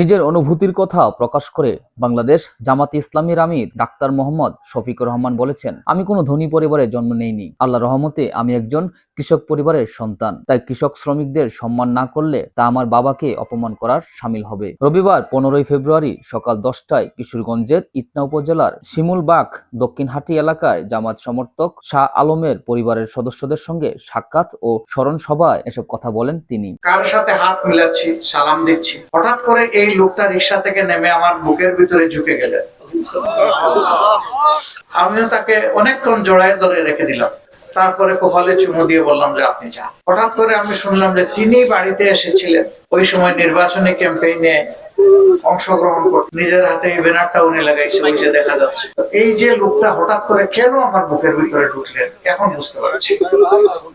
নিজের অনুভূতির কথা প্রকাশ করে বাংলাদেশ জামাতে ইসলামীর আমির ডাক্তার মোহাম্মদ শফিকুর রহমান বলেছেন, আমি কোনো ধনী পরিবারে জন্ম নেইনি। আল্লাহর রহমতে আমি একজন কৃষক পরিবারের সন্তান। তাই কৃষক শ্রমিকদের সম্মান না করলে তা আমার বাবাকে অপমান করার শামিল হবে। রবিবার 15 ফেব্রুয়ারি সকাল 10টায় কিশোরগঞ্জের ইটনা উপজেলার শিমুলবাগ দক্ষিণহাটি এলাকায় জামাত সমর্থক শাহ আলমের পরিবারের সদস্যদের সঙ্গে সাক্ষাৎ ও স্মরণ সভায় এসব কথা বলেন তিনি। কার সাথে হাত মিলাচ্ছি, সালাম দিচ্ছি, হঠাৎ করে এই লোকটা রিক্সা থেকে নেমে আমার বুকের ভিতরে ঝুঁকে গেলেন। আমিও তাকে অনেকক্ষণ জড়ায় ধরে রেখে দিলাম। তারপরে কপালে চুমু দিয়ে বললাম যে আপনি যান। হঠাৎ করে আমি শুনলাম যে তিনি বাড়িতে এসেছিলেন ওই সময় নির্বাচনী ক্যাম্পেইনে অংশগ্রহণ করতে। নিজের হাতে এই ব্যানারটা উনি লাগাইছে, ওই যে দেখা যাচ্ছে। এই যে লোকটা হঠাৎ করে কেন আমার বুকের ভিতরে ঢুকলেন এখন বুঝতে পারছি।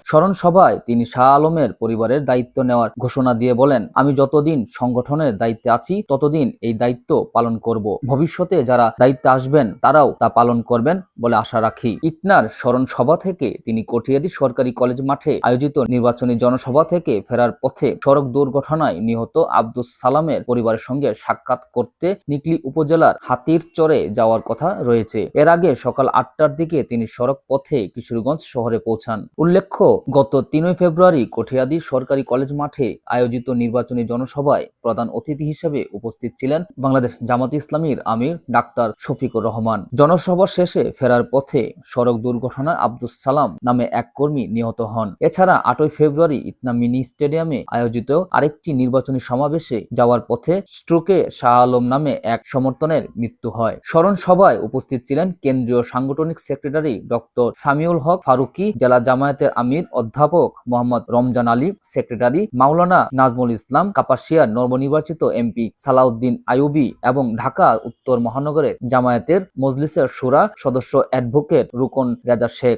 স্মরণ সভায় তিনি শাহ আলমের পরিবারের দায়িত্ব নেওয়ার ঘোষণা দিয়ে বলেন, আমি যতদিন সংগঠনের দায়িত্বে আছি ততদিন এই দায়িত্ব পালন করব। ভবিষ্যতে যারা দায়িত্বে আসবেন তারাও তা পালন করবেন বলে আশা রাখি। ইটনার স্মরণ সভা থেকে তিনি কটিয়াদী সরকারি কলেজ মাঠে আয়োজিত নির্বাচনী জনসভা থেকে ফেরার পথে সড়ক দুর্ঘটনায় নিহত আব্দুস সালামের পরিবারের সঙ্গে সাক্ষাৎ করতে নিকলি উপজেলার হাতিরচরে যাওয়ার কথা রয়েছে। এর আগে সকাল 8টার দিকে তিনি সড়ক পথে কিশোরগঞ্জ শহরে পৌঁছান। উল্লেখ্য, গত 3 ফেব্রুয়ারি কটিয়াদী সরকারি কলেজ মাঠে আয়োজিত নির্বাচনী জনসভায় প্রধান অতিথি হিসেবে উপস্থিত ছিলেন বাংলাদেশ জামাতে ইসলামীর আমির ডাক্তার শফিকুর রহমান। জনসভা শেষে ফেরার পথে সড়ক দুর্ঘটনায় আব্দুস সালাম নামে এক কর্মী নিহত হন। এছাড়া 8 ফেব্রুয়ারি ইটনা মিনি স্টেডিয়ামে আয়োজিত আরেকটি নির্বাচনী সমাবেশে যাওয়ার পথে স্ট্রোকে শাহ আলম নামে এক সমর্থনের মৃত্যু হয়। স্মরণ সভায় উপস্থিত ছিলেন কেন্দ্রীয় সাংগঠনিক সেক্রেটারি ডক্টর সামিউল হক ফারুকি, জেলা জামায়াতের আমির অধ্যাপক মোহাম্মদ রমজান আলী, সেক্রেটারি মাওলানা নাজমুল ইসলাম, কাপাসিয়ার নবনির্বাচিত এমপি সালাউদ্দিন আইয়ুবী এবং ঢাকা উত্তর মহানগরের জামায়াতের মজলিসের শুরা সদস্য অ্যাডভোকেট রুকন রেজা শেখ।